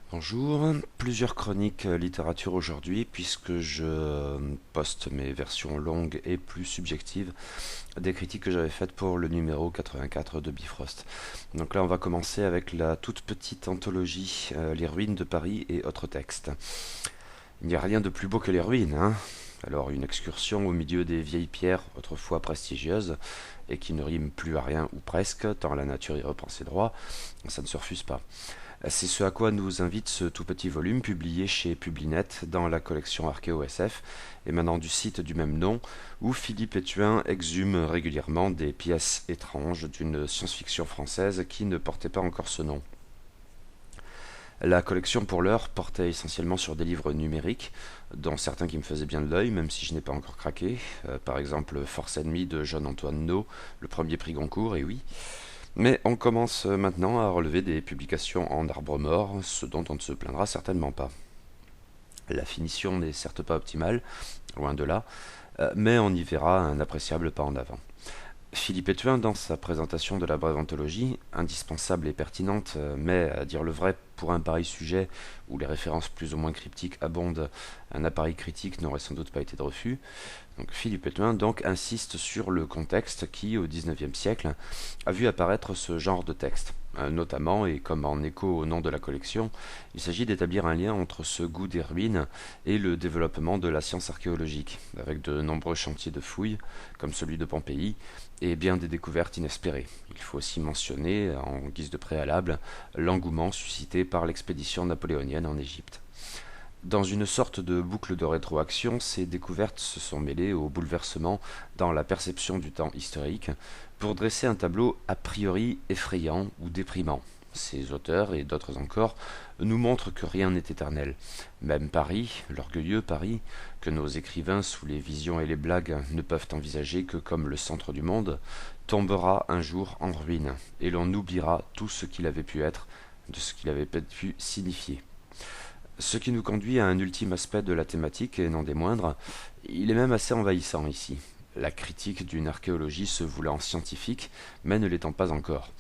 Bonjour, plusieurs chroniques littérature aujourd'hui puisque je poste mes versions longues et plus subjectives des critiques que j'avais faites pour le numéro 84 de Bifrost. Donc là on va commencer avec la toute petite anthologie Les ruines de Paris et autres textes. Il n'y a rien de plus beau que les ruines, hein. Alors une excursion au milieu des vieilles pierres autrefois prestigieuses et qui ne riment plus à rien ou presque tant la nature y reprend ses droits, ça ne se refuse pas. C'est ce à quoi nous invite ce tout petit volume publié chez Publinet dans la collection Archéo-SF, émanant du site du même nom, où Philippe Étuin exhume régulièrement des pièces étranges d'une science-fiction française qui ne portait pas encore ce nom. La collection pour l'heure portait essentiellement sur des livres numériques, dont certains qui me faisaient bien de l'œil, même si je n'ai pas encore craqué, par exemple Force Ennemie de Jean-Antoine No, le premier prix Goncourt, et oui. Mais on commence maintenant à relever des publications en arbre mort, ce dont on ne se plaindra certainement pas. La finition n'est certes pas optimale, loin de là, mais on y verra un appréciable pas en avant. Philippe Étuin, dans sa présentation de la brève anthologie, indispensable et pertinente, mais à dire le vrai, pour un pareil sujet où les références plus ou moins cryptiques abondent, un appareil critique n'aurait sans doute pas été de refus. Donc Philippe Étuin donc insiste sur le contexte qui, au XIXe siècle, a vu apparaître ce genre de texte. Notamment, et comme en écho au nom de la collection, il s'agit d'établir un lien entre ce goût des ruines et le développement de la science archéologique, avec de nombreux chantiers de fouilles, comme celui de Pompéi, et bien des découvertes inespérées. Il faut aussi mentionner, en guise de préalable, l'engouement suscité par l'expédition napoléonienne en Égypte. Dans une sorte de boucle de rétroaction, ces découvertes se sont mêlées aux bouleversements dans la perception du temps historique pour dresser un tableau a priori effrayant ou déprimant. Ces auteurs, et d'autres encore, nous montrent que rien n'est éternel. Même Paris, l'orgueilleux Paris, que nos écrivains sous les visions et les blagues ne peuvent envisager que comme le centre du monde, tombera un jour en ruine, et l'on oubliera tout ce qu'il avait pu être, de ce qu'il avait pu signifier. Ce qui nous conduit à un ultime aspect de la thématique, et non des moindres, il est même assez envahissant ici. La critique d'une archéologie se voulant scientifique, mais ne l'étant pas encore.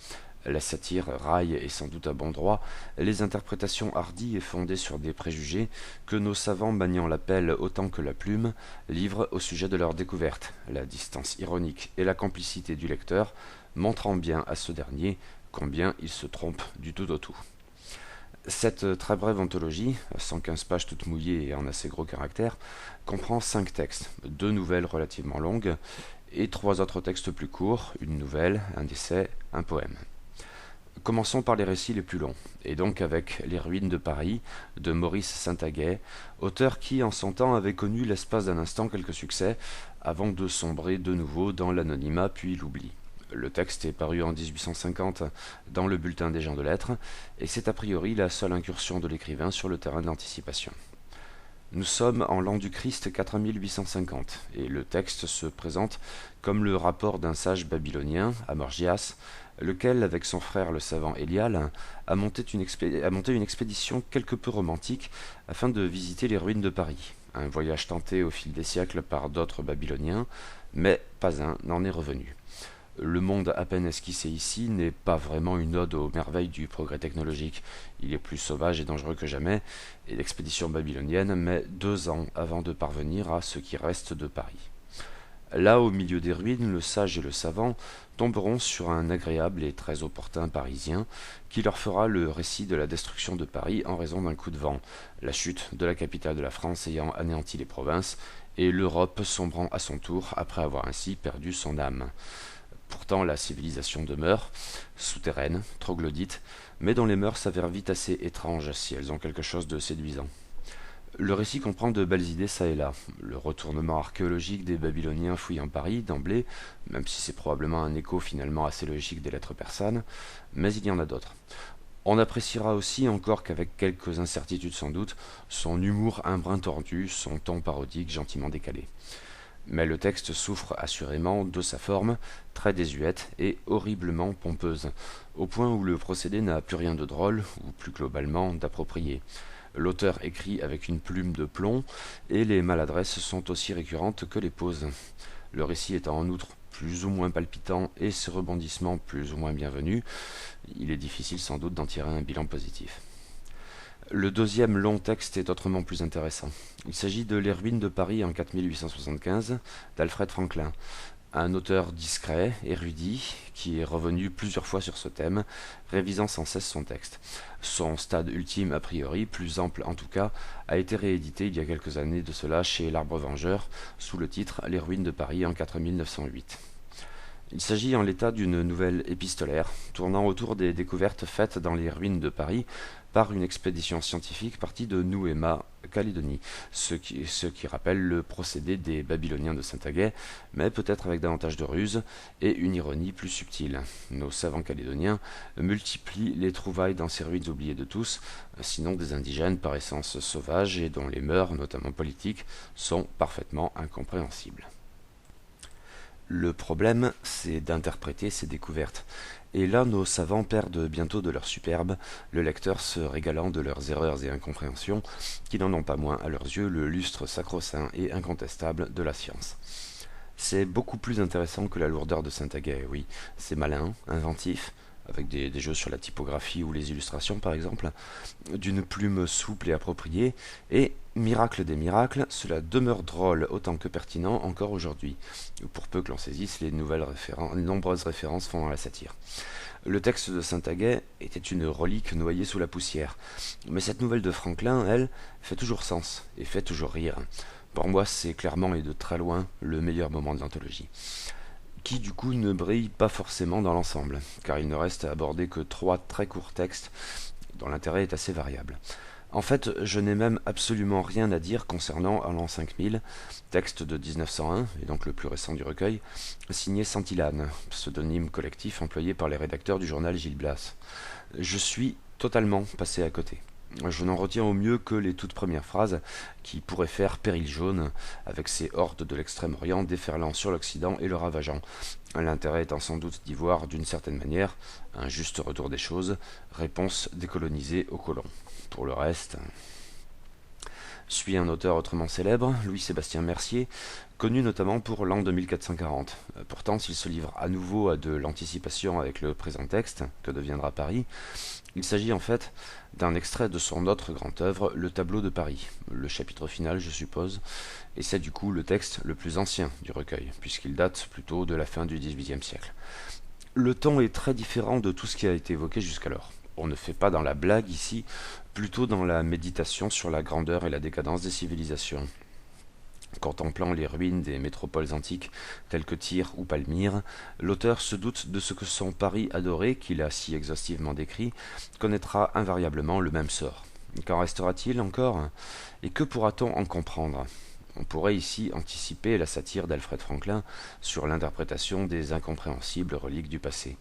La satire raille, et sans doute à bon droit, les interprétations hardies et fondées sur des préjugés que nos savants maniant la pelle autant que la plume livrent au sujet de leur découverte, la distance ironique et la complicité du lecteur montrant bien à ce dernier combien il se trompe du tout au tout. Cette très brève anthologie, 115 pages toutes mouillées et en assez gros caractères, comprend 5 textes, 2 nouvelles relativement longues et 3 autres textes plus courts, une nouvelle, un essai, un poème. Commençons par les récits les plus longs, et donc avec Les ruines de Paris, de Maurice Saint-Aguet, auteur qui en son temps avait connu l'espace d'un instant quelques succès, avant de sombrer de nouveau dans l'anonymat puis l'oubli. Le texte est paru en 1850 dans le Bulletin des gens de lettres, et c'est a priori la seule incursion de l'écrivain sur le terrain de l'anticipation. Nous sommes en l'an du Christ 4850, et le texte se présente comme le rapport d'un sage babylonien, Amorgias, lequel, avec son frère le savant Élial, a monté une expédition quelque peu romantique afin de visiter les ruines de Paris. Un voyage tenté au fil des siècles par d'autres Babyloniens, mais pas un n'en est revenu. Le monde à peine esquissé ici n'est pas vraiment une ode aux merveilles du progrès technologique. Il est plus sauvage et dangereux que jamais, et l'expédition babylonienne met 2 ans avant de parvenir à ce qui reste de Paris. Là, au milieu des ruines, le sage et le savant tomberont sur un agréable et très opportun Parisien qui leur fera le récit de la destruction de Paris en raison d'un coup de vent, la chute de la capitale de la France ayant anéanti les provinces, et l'Europe sombrant à son tour après avoir ainsi perdu son âme. Pourtant, la civilisation demeure, souterraine, troglodyte, mais dont les mœurs s'avèrent vite assez étranges si elles ont quelque chose de séduisant. Le récit comprend de belles idées çà et là. Le retournement archéologique des Babyloniens fouillant Paris d'emblée, même si c'est probablement un écho finalement assez logique des lettres persanes, mais il y en a d'autres. On appréciera aussi, encore qu'avec quelques incertitudes sans doute, son humour un brin tordu, son ton parodique gentiment décalé. Mais le texte souffre assurément de sa forme, très désuète et horriblement pompeuse, au point où le procédé n'a plus rien de drôle, ou plus globalement d'approprié. L'auteur écrit avec une plume de plomb, et les maladresses sont aussi récurrentes que les pauses. Le récit étant en outre plus ou moins palpitant et ses rebondissements plus ou moins bienvenus, il est difficile sans doute d'en tirer un bilan positif. Le deuxième long texte est autrement plus intéressant. Il s'agit de Les ruines de Paris en 4875 d'Alfred Franklin, un auteur discret, érudit, qui est revenu plusieurs fois sur ce thème, révisant sans cesse son texte. Son stade ultime, a priori, plus ample en tout cas, a été réédité il y a quelques années de cela chez L'Arbre Vengeur, sous le titre Les ruines de Paris en 4908. Il s'agit en l'état d'une nouvelle épistolaire, tournant autour des découvertes faites dans les ruines de Paris par une expédition scientifique partie de Nouéma, Calédonie, ce qui rappelle le procédé des Babyloniens de Saint-Aguet, mais peut-être avec davantage de ruse et une ironie plus subtile. Nos savants calédoniens multiplient les trouvailles dans ces ruines oubliées de tous, sinon des indigènes par essence sauvages et dont les mœurs, notamment politiques, sont parfaitement incompréhensibles. Le problème, c'est d'interpréter ces découvertes. Et là, nos savants perdent bientôt de leur superbe, le lecteur se régalant de leurs erreurs et incompréhensions, qui n'en ont pas moins à leurs yeux le lustre sacro-saint et incontestable de la science. C'est beaucoup plus intéressant que la lourdeur de Saint-Aguet, oui. C'est malin, inventif, avec des jeux sur la typographie ou les illustrations par exemple, d'une plume souple et appropriée, et, miracle des miracles, cela demeure drôle autant que pertinent encore aujourd'hui, pour peu que l'on saisisse les nombreuses références fondant la satire. Le texte de Saint-Aguet était une relique noyée sous la poussière, mais cette nouvelle de Franklin, elle, fait toujours sens et fait toujours rire. Pour moi, c'est clairement et de très loin le meilleur moment de l'anthologie, qui du coup ne brille pas forcément dans l'ensemble, car il ne reste à aborder que 3 très courts textes dont l'intérêt est assez variable. En fait, je n'ai même absolument rien à dire concernant l'an 5000, texte de 1901, et donc le plus récent du recueil, signé Saint-Hilane, pseudonyme collectif employé par les rédacteurs du journal Gil Blas. Je suis totalement passé à côté. Je n'en retiens au mieux que les toutes premières phrases qui pourraient faire péril jaune, avec ces hordes de l'Extrême-Orient déferlant sur l'Occident et le ravageant. L'intérêt étant sans doute d'y voir, d'une certaine manière, un juste retour des choses, réponse décolonisée aux colons. Pour le reste, suit un auteur autrement célèbre, Louis-Sébastien Mercier, connu notamment pour l'an 2440. Pourtant, s'il se livre à nouveau à de l'anticipation avec le présent texte, que deviendra Paris, il s'agit en fait d'un extrait de son autre grande œuvre, Le Tableau de Paris, le chapitre final je suppose, et c'est du coup le texte le plus ancien du recueil, puisqu'il date plutôt de la fin du XVIIIe siècle. Le ton est très différent de tout ce qui a été évoqué jusqu'alors. On ne fait pas dans la blague ici, plutôt dans la méditation sur la grandeur et la décadence des civilisations. Contemplant les ruines des métropoles antiques telles que Tyr ou Palmyre, l'auteur se doute de ce que son Paris adoré, qu'il a si exhaustivement décrit, connaîtra invariablement le même sort. Qu'en restera-t-il encore? Et que pourra-t-on en comprendre? On pourrait ici anticiper la satire d'Alfred Franklin sur l'interprétation des incompréhensibles reliques du passé.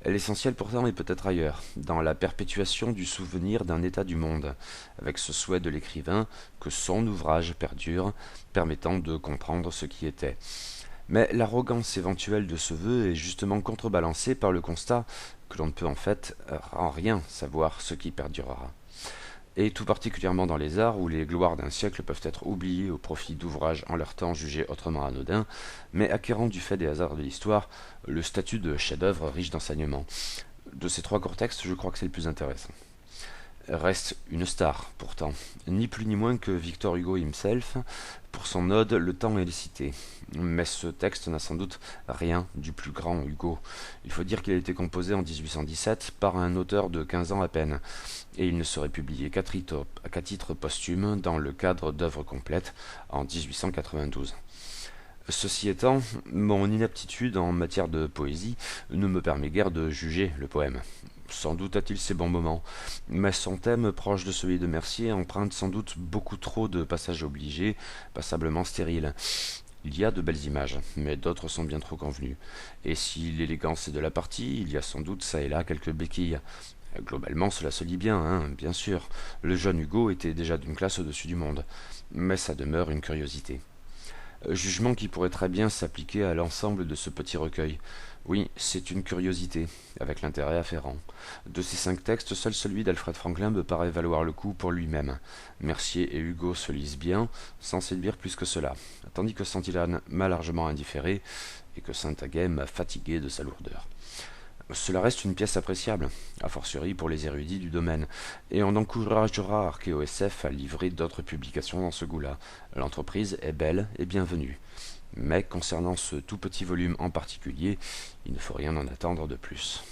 L'essentiel pourtant est peut-être ailleurs, dans la perpétuation du souvenir d'un état du monde, avec ce souhait de l'écrivain que son ouvrage perdure, permettant de comprendre ce qui était. Mais l'arrogance éventuelle de ce vœu est justement contrebalancée par le constat que l'on ne peut en fait en rien savoir ce qui perdurera. Et tout particulièrement dans les arts où les gloires d'un siècle peuvent être oubliées au profit d'ouvrages en leur temps jugés autrement anodins, mais acquérant du fait des hasards de l'histoire le statut de chef-d'œuvre riche d'enseignements. De ces 3 courts textes, je crois que c'est le plus intéressant. Reste une star, pourtant, ni plus ni moins que Victor Hugo himself, pour son ode Le temps et les cités. Mais ce texte n'a sans doute rien du plus grand Hugo. Il faut dire qu'il a été composé en 1817 par un auteur de 15 ans à peine, et il ne serait publié qu'à titre posthume dans le cadre d'œuvres complètes en 1892. Ceci étant, mon inaptitude en matière de poésie ne me permet guère de juger le poème. Sans doute a-t-il ses bons moments, mais son thème, proche de celui de Mercier, emprunte sans doute beaucoup trop de passages obligés, passablement stériles. Il y a de belles images, mais d'autres sont bien trop convenues. Et si l'élégance est de la partie, il y a sans doute ça et là quelques béquilles. Globalement, cela se lit bien, hein, bien sûr. Le jeune Hugo était déjà d'une classe au-dessus du monde, mais ça demeure une curiosité. Jugement qui pourrait très bien s'appliquer à l'ensemble de ce petit recueil. Oui, c'est une curiosité, avec l'intérêt afférent. De ces 5 textes, seul celui d'Alfred Franklin me paraît valoir le coup pour lui-même. Mercier et Hugo se lisent bien, sans séduire plus que cela, tandis que Saint-Hilane m'a largement indifféré, et que Saint-Aguet m'a fatigué de sa lourdeur. Cela reste une pièce appréciable, a fortiori pour les érudits du domaine, et on encouragera ArchéoSF à livrer d'autres publications dans ce goût-là. L'entreprise est belle et bienvenue. Mais concernant ce tout petit volume en particulier, il ne faut rien en attendre de plus.